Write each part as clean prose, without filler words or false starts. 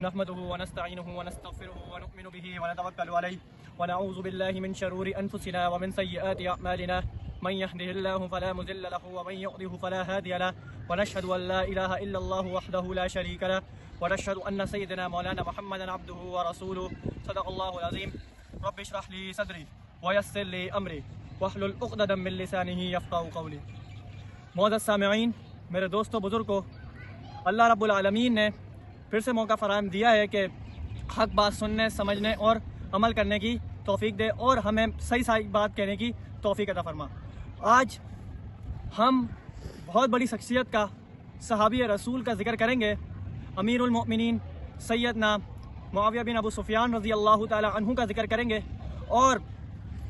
नहमदुहु व नस्तईनुहु व नस्तगफिरुहु व नुमिनु बिही व नतवक्कलु अलैहि व नऊज़ु बिल्लाहि मिन शरूरि अनफुसिना व मिन सय्यिआति अअमालिना मन यहदिहिल्लाहु फला मुज़िल्ल लहु व मन युद्लिलहु फला हादिय लहु व नशहदु अन ला इलाहा इल्लल्लाहु वहदहु ला शरीका लहु व नशहदु अन्न सय्यदना मौलाना मुहम्मदन अब्दुहु व रसूलुहु सदक़ल्लाहुल अज़ीम। रब्बि इश्रह ली सदरी व यस्सिर ली अमरी वहलुल उक़दतम मिन लिसानिही यफ़क़हू क़ौली। मुअज़्ज़ज़ सामिईन, मेरे दोस्तों बुज़ुर्गों, अल्लाह रब्बुल आलमीन ने फिर से मौका फ़राहम दिया है कि हक़ बात सुनने, समझने और अमल करने की तौफ़ीक दे और हमें सही सही बात कहने की तौफ़ीक अता फ़रमा। आज हम बहुत बड़ी शख्सियत का, सहाबी रसूल का ज़िक्र करेंगे। अमीरुल मोमिनीन सैयदना मुआविया बिन अबू सुफ़ियान रज़ी अल्लाह ताला अन्हु का ज़िक्र करेंगे और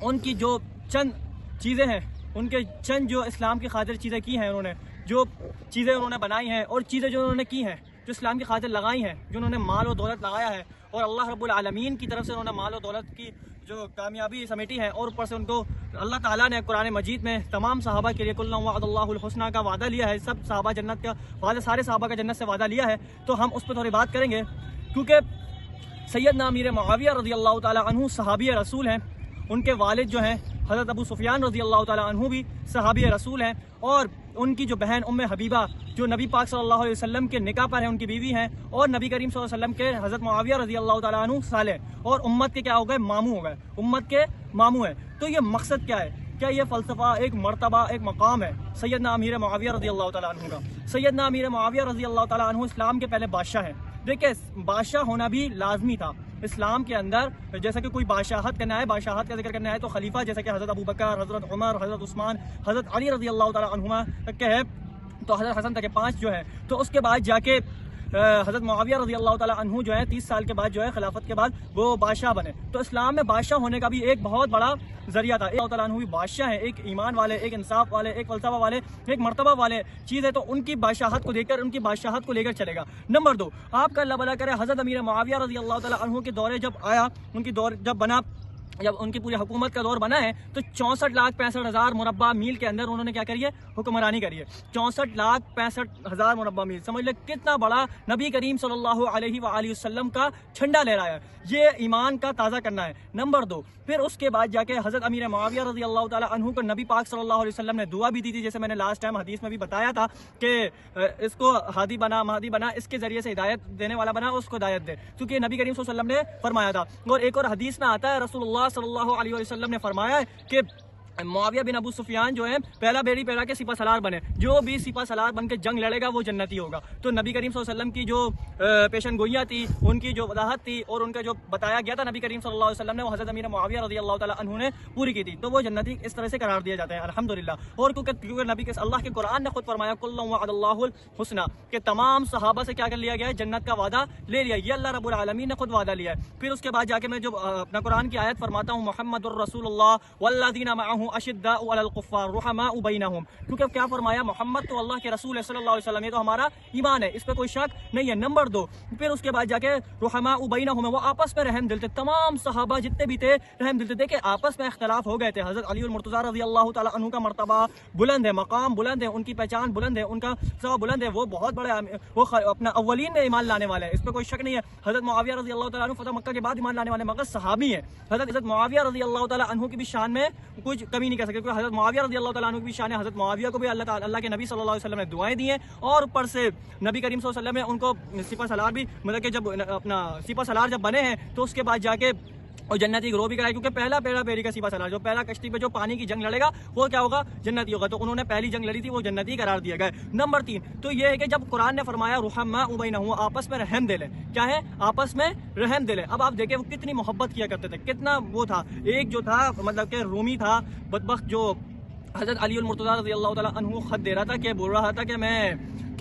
उनकी जो चंद चीज़ें हैं, उनके चंद जो इस्लाम की खातिर चीज़ें की हैं, उन्होंने जो चीज़ें उन्होंने बनाई हैं और चीज़ें जो उन्होंने की हैं, जो इस्लाम की खातिर लगाई हैं, जो उन्होंने माल और दौलत लगाया है और अल्लाह रब्बुल आलमीन की तरफ से उन्होंने माल और दौलत की जो कामयाबी समेटी है और ऊपर से उनको अल्लाह ताला ने कुरान मजीद में तमाम सहाबा के लिए कुल्लु वअदल्लाहुल हुस्ना का वादा लिया है। सब सहाबा जन्नत का वादा, सारे सहाबा का जन्नत से वादा लिया है। तो हम उस पर थोड़ी बात करेंगे क्योंकि सैयदना अमीर मुआविया रज़ी अल्लाह ताला अन्हु सहाबी रसूल हैं। उनके वालिद जो हैं हज़रत अबू सुफ़ियान रज़ी अल्लाह ताला अन्हु भी सहाबी रसूल हैं और उनकी जो बहन उम्मे हबीबा जो नबी पाक सल्लल्लाहु अलैहि वसल्लम के निकाह पर है, उनकी बीवी हैं और नबी करीम सल्लल्लाहु अलैहि वसल्लम के हज़रत मुआविया रज़ी अल्लाह ताला अन्हु साले और उम्मत के क्या हो गए, मामू हो गए, उम्मत के मामू हैं। तो ये मकसद क्या है? क्या ये फ़लसफ़ा एक मर्तबा, एक मकाम है सैयदना अमीर मुआविया रज़ी अल्लाह ताला अन्हु का। सैयदना अमीर मुआविया रज़ी अल्लाह ताला अन्हु इस्लाम के पहले बादशाह हैं। देखिए, बादशाह होना भी लाजमी था इस्लाम के अंदर। जैसे कि कोई बादशाहत करना है, बादशाहत का जिक्र करना है तो खलीफा जैसे कि हज़रत अबू बकर, हज़रत उमर, हज़रत उस्मान, हज़रत अली रज़ी अल्लाह ताला अन्हुमा तक के है, तो हज़रत हसन तक के 5 जो है। तो उसके बाद जाके हज़रत मुआविया रज़ी अल्लाह ताला अन्हु जो है 30 साल के बाद जो है खिलाफत के बाद वो बादशाह बने। तो इस्लाम में बादशाह होने का भी एक बहुत बड़ा जरिया था। अल्लाह ताला अन्हु भी बादशाह है, एक ईमान वाले, एक इंसाफ वाले, एक फलसफा वाले, एक मर्तबा वाले चीज़ है। तो उनकी बादशाहत को देखकर, उनकी बादशाहत को लेकर चलेगा। नंबर 2, आपका अल्लाह भला करे, हज़रत अमीर मुआविया रज़ी अल्लाह ताला अन्हु के दौरे जब आया, उनकी दौर जब बना, जब उनकी पूरी हुकूमत का दौर बना है तो 64,65,000 मुरब्बा मील के अंदर उन्होंने क्या करी है, हुक्मरानी करी है। 64,65,000 मुरब्बा मील, समझ ले कितना बड़ा नबी करीम सल्लल्लाहु अलैहि वसल्लम का झंडा ले रहा है। ये ईमान का ताज़ा करना है। नंबर 2, फिर उसके बाद जाके हज़रत अमीर मुआविया रज़ी अल्लाह ताला अन्हु को नबी पाक सल्लल्लाहु अलैहि वसल्लम ने दुआ भी दी थी, जैसे मैंने लास्ट टाइम हदीस में भी बताया था कि इसको हादी बना, महदी बना, इसके जरिए से हिदायत देने वाला बना, उसको हिदायत दे, क्योंकि नबी करीम सल्लल्लाहु अलैहि वसल्लम ने फरमाया था। और एक और हदीस में आता है, रसूलुल्लाह सल्लल्लाहु अलैहि वसल्लम ने फरमाया है कि मुआविया बिन अबू सुफियान जो है पहला बेड़ी पैरा के सिपा सलार बने, जो भी सिपा सलार बन के जंग लड़ेगा वो जन्नती होगा। तो नबी करीम सल्लल्लाहु अलैहि वसल्लम की जो पेशन गोइयाँ थी, उनकी जो वजाहत थी और उनका जो बताया गया था नबी करीम सल्लल्लाहु अलैहि वसल्लम ने, वो हज़रत अमीर मुआविया रज़ी अल्लाह ताला अन्हु ने पूरी की थी। तो वो जन्नती इस तरह से करार दिया जाता है, अल्हम्दुलिल्लाह। और क्योंकि नबी के अल्लाह के कुरान ने खुद फरमाया कुल्लु वअदल्लाहुल हुस्ना, कि तमाम सहाबा से क्या कर लिया गया है, जन्नत का वादा ले लिया। ये अल्लाह रब्बुल आलमीन ने खुद वादा लिया है। फिर उसके बाद जाके मैं जो अपना कुरान की आयत फरमाता हूँ, मुहम्मदुर रसूलुल्लाह वल्लज़ीना मअहु अशिद्दाउ अलल कुफ़्फ़ार रुहमाउ बैनहुम, क्योंकि क्या फरमाया, मोहम्मद तो अल्लाह के रसूल है सल्लल्लाहु अलैहि वसल्लम, ये तो हमारा ईमान है, इस पर कोई शक नहीं है। नंबर 2, फिर उसके बाद जाके रुहमाउ बैनहुम, वो आपस में रहम दिल थे। तमाम सहाबा जितने भी थे रहम दिल थे। देखिए, आपस में इख्तलाफ हो गए थे। हज़रत अली मुर्तज़ा रज़ी अल्लाह ताला अन्हु का मर्तबा बुलंद है, मकाम बुलंद है, उनकी पहचान बुलंद है, उनका सब बुलंद है, वो बहुत बड़े, वो अपना अव्वलीन में ईमान लाने वाले हैं, इस पर कोई शक नहीं है। हज़रत मुआविया रज़ी अल्लाह ताला अन्हु फतह मक्का के बाद ईमान लाने वाले मगर सहाबी हैं। हज़रत मुआविया रज़ी अल्लाह ताला अन्हु की भी शान में कुछ कमी नहीं कर सकते, क्योंकि हज़रत मुआविया रज़ी अल्लाह ताला अन्हु की भी शान है। हज़रत मुआविया को भी अल्लाह के नबी सल्लल्लाहु अलैहि वसल्लम ने दुआएं दी हैं और ऊपर से नबी करीम सल्लल्लाहु अलैहि वसल्लम ने उनको सिपा सलार भी, मतलब कि जब अपना सिपा सलार जब बने हैं तो उसके बाद जाके और जन्नती ग्रोह भी कराई, क्योंकि पहला बेड़ी का सिपा सलार, जो पहला कश्ती पे जो पानी की जंग लड़ेगा वो क्या होगा, जन्नती होगा। तो उन्होंने पहली जंग लड़ी थी, वो जन्नती करार दिया गया। नंबर 3, तो ये है कि जब कुरान ने फरमाया रुहमाउ बैनहुम, आपस में रहम दिल है, क्या है, आपस में रहम दिल है। अब आप देखें वो कितनी मोहब्बत किया करते थे, कितना वो था। एक जो था मतलब कि रूमी था बदबख्त, जो हज़रत अली मुर्तज़ा रज़ी अल्लाह ताला अन्हु खत दे रहा था, कि बोल रहा था कि मैं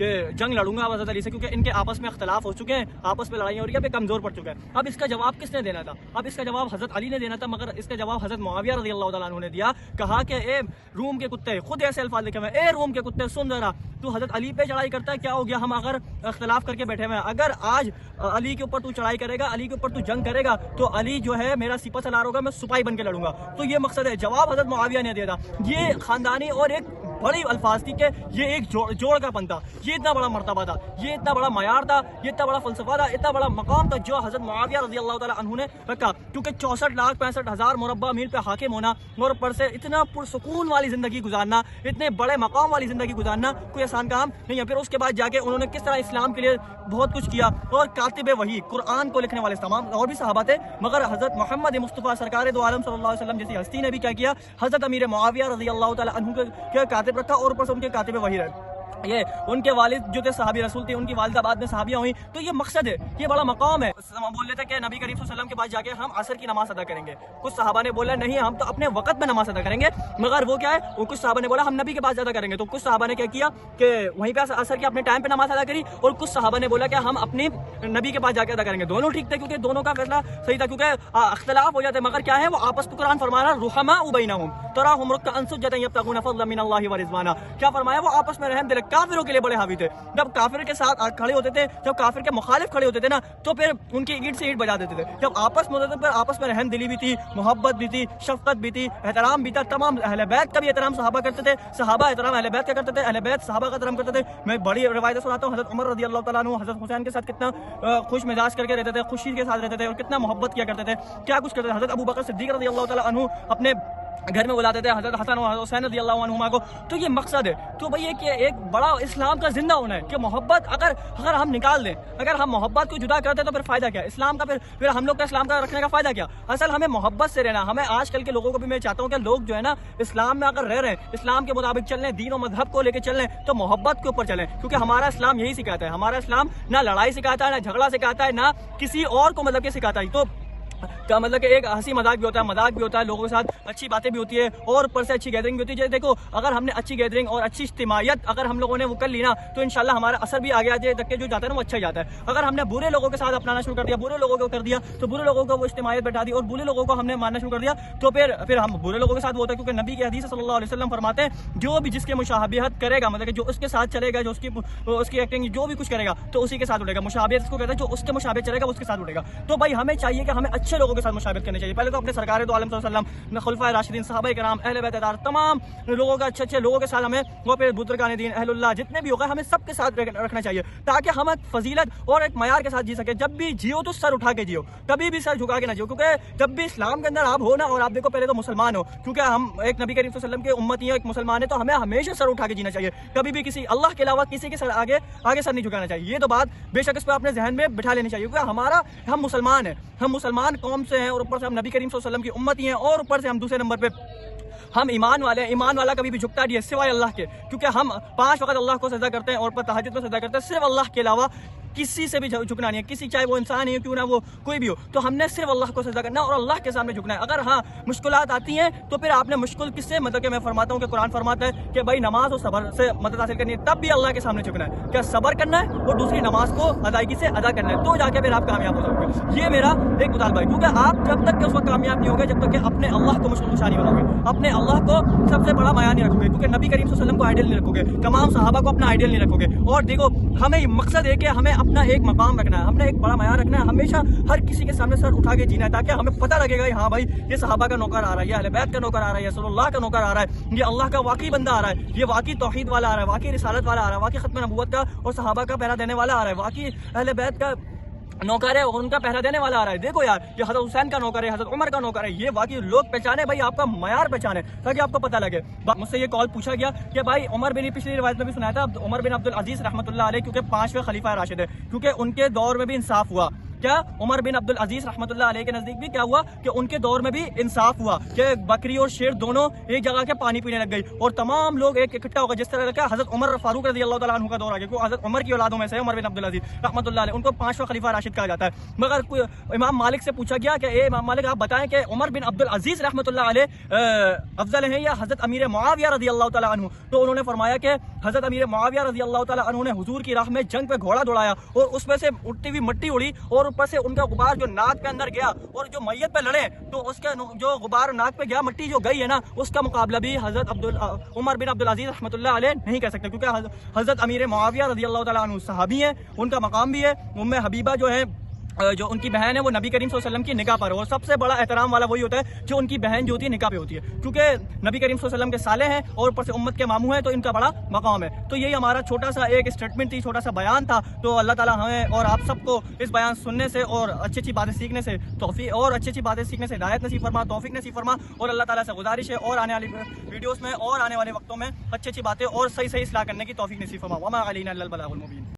जंग लड़ूंगा हज़रत अली से, क्योंकि इनके आपस में इख्तलाफ हो चुके हैं, आपस में लड़ाइयाँ हो रही है, अब कमज़ोर पड़ चुका है। अब इसका जवाब किसने देना था? अब इसका जवाब हज़रत अली ने देना था, मगर इसका जवाब हज़रत मुआविया रज़ी अल्लाह ताला अन्हु ने दिया। कहा कि ए रूम के कुत्ते, खुद ऐसे अल्फाज लिखे हुए, ए रूम के कुत्ते सुन जरा, तू हज़रत अली पे चढ़ाई करता है, क्या हो गया, हम अगर इख्तलाफ करके बैठे हुए हैं, अगर आज अली के ऊपर तू चढ़ाई करेगा, अली के ऊपर तू जंग करेगा, तो अली जो है मेरा सिपा सलार होगा, मैं सिपाही बन के लड़ूंगा। तो ये मकसद है, जवाब हज़रत मुआविया ने दिया था। ये खानदानी और एक बड़ी अल्फाज थी कि ये एक जोड़ का बंदा, ये इतना बड़ा मर्तबा था, ये इतना बड़ा मयार था, ये इतना बड़ा फलसफा था, इतना बड़ा मकाम था जो हजरत मुआविया रज़ी अल्लाह ताला अन्हु ने रखा। क्योंकि 64,65,000 मुरब्बा मील पे हाकिम होना और ऊपर से इतना पुरसुकून वाली जिंदगी गुजारना, इतने बड़े मकाम वाली जिंदगी गुजारना कोई आसान काम नहीं है। फिर उसके बाद जाके उन्होंने किस तरह इस्लाम के लिए बहुत कुछ किया, और कातिब वही कुरान को लिखने वाले तमाम और भी सहाबा थे, मगर हजरत मोहम्मद मुस्तफ़ा सरकार दो आलम सल्लल्लाहु अलैहि वसल्लम जैसी हस्ती ने भी क्या किया, हजरत अमीर मुआविया रज़ी अल्लाह ताला अन्हु के कातिब रखा और ऊपर से उनके कातिब वही रहे। ये उनके वालिद जो थे सहाबी रसूल थे, उनकी वालिदा बाद में सहाबियां हुई। तो ये मकसद है, ये बड़ा मकाम है। बोल रहे थे कि नबी करीम सल्लल्लाहु अलैहि वसल्लम के पास जाके हम असर की नमाज अदा करेंगे। कुछ सहाबा ने बोला नहीं, हम तो अपने वक्त में नमाज अदा करेंगे, मगर वो क्या है, वो कुछ सहाबा ने बोला हम नबी के पास अदा करेंगे। तो कुछ सहाबा ने क्या किया कि वहीं पे असर की अपने टाइम पे नमाज अदा करी, और कुछ सहाबा ने बोला कि हम अपने नबी के पास जाके अदा करेंगे। दोनों ठीक थे, क्योंकि दोनों का फैसला सही था, क्योंकि अख्तिलाफ हो जाते, मगर क्या है वो आपस में कुरान फरमा रहा रुहमा बैनहुम तराहुम रुक्अन सुज्जदन यब्तगून फज़लन मिनल्लाहि व रिज़वाना। क्या फरमाया, वो आपस में रहम दिल काफिरों के लिए बड़े हावी थे। जब काफिर के साथ खड़े होते थे, जब काफिर के मुखालिफ खड़े होते थे ना, तो फिर उनकी ईंट से ईंट बजा देते थे। जब आपस में होते थे, फिर आपस में रहम दिली भी थी, मोहब्बत भी थी, शफकत भी थी, एहतराम भी था। तमाम अहले बैत का भी एहतराम सहाबा करते थे, सहाबा एहतराम अहले बैत का करते थे, अहले बैत सहाबा का एहतराम करते थे। मैं बड़ी रिवायत सुनाता हूँ, हजरत उमर रज़ी अल्लाह ताला अन्हु हजरत हुसैन के साथ कितना खुश मिजाज करके रहते थे, खुशी के साथ रहते थे, और कितना मोहब्बत किया करते थे, क्या कुछ करते थे। हजरत अबू बकर सिद्दीक रज़ी अल्लाह ताला अन्हु अपने घर में बुलाते थे हजरत हसन और हुसैन रज़ी अल्लाह अन्हुमा को। तो ये मकसद है। तो भाई ये कि एक बड़ा इस्लाम का जिंदा होना है कि मोहब्बत अगर हम निकाल दें, अगर हम मोहब्बत को जुदा करते तो फिर फायदा क्या इस्लाम का, फिर हम लोग का इस्लाम का रखने का फायदा क्या। असल हमें मोहब्बत से रहना। हमें आजकल के लोगों को भी मैं चाहता हूँ कि लोग जो है ना इस्लाम में अगर रह रहे हैं, इस्लाम के मुताबिक चल रहे हैं, दीन और मजहब को लेकर चल रहे हैं, तो मोहब्बत के ऊपर चलें, क्योंकि हमारा इस्लाम यही सिखाता है। हमारा इस्लाम ना लड़ाई सिखाता है, ना झगड़ा सिखाता है, ना किसी और को मतलब के सिखाता है। तो का मतलब कि एक हंसी मजाक भी होता है, मजाक भी होता है, लोगों के साथ अच्छी बातें भी होती है, और ऊपर से अच्छी गैदरिंग भी होती है। देखो अगर हमने अच्छी गैदरिंग और अच्छी इज्तिमायत अगर हम लोगों ने वो कर ली ना, तो इंशाल्लाह हमारा असर भी आगे आगे तक के जो जाता है ना वो अच्छा ही जाता है। अगर हमने बुरे लोगों के साथ अपनाना शुरू कर दिया, बुरे लोगों को कर दिया, तो बुरे लोगों को वो इज्तिमायत बैठा दी और बुरे लोगों को हमने मानना शुरू कर दिया, तो फिर हम बुरे लोगों के साथ वो होता है। क्योंकि नबी की हदीस सल्लल्लाहु अलैहि वसल्लम फरमाते हैं जो भी जिसके मुशाबहत करेगा, मतलब कि जो उसके साथ चलेगा, जो उसकी एक्टिंग जो भी कुछ करेगा तो उसी के साथ उठेगा। मुशाबहत इसको कहते हैं, जो उसके मुशाबह चलेगा उसके साथ उठेगा। तो भाई हमें चाहिए कि हमें अच्छे लोगों के साथ मुशाबहत करनी चाहिए। पहले तो अपने सरकार दो आलम सल्लल्लाहु अलैहि वसल्लम, खुलफाए राशिदीन, सहाबाए किराम, अहले बैत तमाम लोगों का अच्छे लोगों के साथ हमें वो पे बुजुर्गान दीन अहलुल्लाह जितने भी होगा हमें सबके साथ रखना चाहिए, ताकि हम फजीलत और एक मयार के साथ जी सके। जब भी जियो तो सर उठा के जियो, कभी भी सर झुका के ना जियो, क्योंकि जब भी इस्लाम के अंदर आप हो ना, और आप देखो पहले तो मुसलमान हो, क्योंकि हम एक नबी करीम सल्लल्लाहु अलैहि वसल्लम के उम्मती हैं, एक मुसलमान है, तो हमें हमेशा सर उठा के जीना चाहिए। कभी भी किसी अल्लाह के अलावा किसी के सर आगे सर नहीं झुकाना चाहिए। ये तो बात बेशक इस पर अपने जहन में बिठा लेनी चाहिए, क्योंकि हम मुसलमान हैं, हम मुसलमान कौम से हैं, और ऊपर से हम नबी करीम सल्लल्लाहु अलैहि वसल्लम की उम्मती हैं, और ऊपर से हम दूसरे नंबर पे हम ईमान वाले हैं। ईमान वाला कभी भी झुकता नहीं है सिवाय अल्लाह के, क्योंकि हम 5 वक्त अल्लाह को सजदा करते हैं और पर तहज्जुद में सजदा करते हैं, सिर्फ अल्लाह के अलावा किसी से भी झुकना नहीं है, किसी चाहे वो इंसान ही हो क्यों ना वो कोई भी हो, तो हमने सिर्फ अल्लाह को सजदा करना और अल्लाह के सामने झुकना है। अगर हाँ मुश्किलात आती हैं तो फिर आपने मुश्किल किससे, मतलब कि मैं फरमाता हूँ कि कुरान फरमाता है कि भाई नमाज और सब्र से मदद हासिल करनी है, तब भी अल्लाह के सामने झुकना है। क्या सब्र करना है और दूसरी नमाज को अदायगी से अदा करना है, तो जाके फिर आप कामयाब हो जाओगे। ये मेरा एक मुतालबा है, क्योंकि आप जब तक उस वक्त कामयाब नहीं होंगे जब तक कि अपने अल्लाह को मुश्किल कुशा नहीं बनाओगे, अपने अल्लाह को सबसे बड़ा माया नहीं रखोगे, क्योंकि नबी करीम सल्लल्लाहु अलैहि वसल्लम को आइडियल नहीं रखोगे, तमाम सहाबा को अपना आइडियल नहीं रखोगे। और देखो हमें मकसद है कि हमें अपना एक मकाम रखना है, हमने एक बड़ा माया रखना है, हमेशा हर किसी के सामने सर उठा के जीना है, ताकि हमें पता लगेगा हाँ भाई ये सहाबा का नौकर आ रहा है, ये अहले बैत का नौकर आ रहा है, ये रसूलुल्लाह का नौकर आ रहा है, ये अल्लाह का वाकई बंदा आ रहा है, ये वाकई तौहीद वाला आ रहा है, वाकई रिसालत वाला आ रहा है, वाकई खत्म नबूवत का और सहाबा का पहरा देने वाला आ रहा है, वाकई अहले बैत का नौकर है और उनका पहरा देने वाला आ रहा है। देखो यार ये हजरत हुसैन का नौकर है, हजरत उमर का नौकर है, ये वाकई लोग पहचाने भाई, आपका मयार पहचाने, ताकि आपको पता लगे। मुझसे ये कॉल पूछा गया कि भाई उमर बिन, पिछली रिवायत में भी सुनाया था, उमर बिन अब्दुल अजीज रहमतुल्लाह अलैह, क्योंकि 5वें खलीफा राशिद है, क्योंकि उनके दौर में भी इंसाफ हुआ। क्या उमर बिन अब्दुल अजीज रहमतुल्लाह अलैह के नजदीक भी क्या हुआ कि उनके दौर में भी इंसाफ हुआ कि बकरी और शेर दोनों एक जगह के पानी पीने लग गई और तमाम लोग एक इकट्ठा हो गए। जिस तरह का हजरत उमर फारूक रज़ी अल्लाह ताला अन्हु का दौर आ गया, क्योंकि हजरत उमर की औलादों में से उमर बिन अब्दुल अजीज रहमतुल्लाह अलैह, उनको 5वां खलीफा राशिद कहा जाता है। मगर इमाम मालिक से पूछा गया कि ए इमाम मालिक आप बताएं कि उमर बिन अब्दुल अजीज रहमतुल्लाह अलैह अफजल हैं या हजरत अमीर मुआविया रज़ी अल्लाह ताला अन्हु, तो उन्होंने फरमाया कि हजरत अमीर मुआविया रज़ी अल्लाह ताला अन्हु ने हुजूर की राह में जंग पे घोड़ा दौड़ाया और उसमें से उठती हुई मिट्टी उड़ी और ऊपर से उनका गुबार जो नाक के अंदर गया और जो मैयत पे लड़े तो उसका जो गुबार नाक पे गया, मिट्टी जो गई है ना, उसका मुकाबला भी हजरत उमर बिन अब्दुल अजीज रहमतुल्लाह अलैह नहीं कर सकते, क्योंकि हजरत अमीर मुआविया रज़ी अल्लाह ताला अन्हु सहाबी हैं, उनका मकाम भी है। उम्मे हबीबा जो है जो उनकी बहन है वो नबी करीम सल्लल्लाहु अलैहि वसल्लम की निकाह पर है। और सबसे बड़ा एहतराम वाला वही होता है जो उनकी बहन जो होती है निकाह पे होती है, क्योंकि नबी करीम सल्लल्लाहु अलैहि वसल्लम के साले हैं और ऊपर से उम्मत के मामू हैं, तो इनका बड़ा मकाम है। तो यही हमारा छोटा सा एक स्टेटमेंट थी, छोटा सा बयान था। तो अल्लाह ताला हमें और आप सबको इस बयान सुनने से और अच्छी अच्छी बातें सीखने से तौफीक, और अच्छी अच्छी बातें सीखने से हिदायत नसीब फरमा, तौफीक नसीब फरमा। और अल्लाह ताला से गुजारिश है और आने वाली वीडियोस में और आने वाले वक्तों में अच्छी अच्छी बातें और सही सही इस्लाह करने की तौफीक नसीब फरमा। वमा अलैना इल्लल बलागुल मुबीन।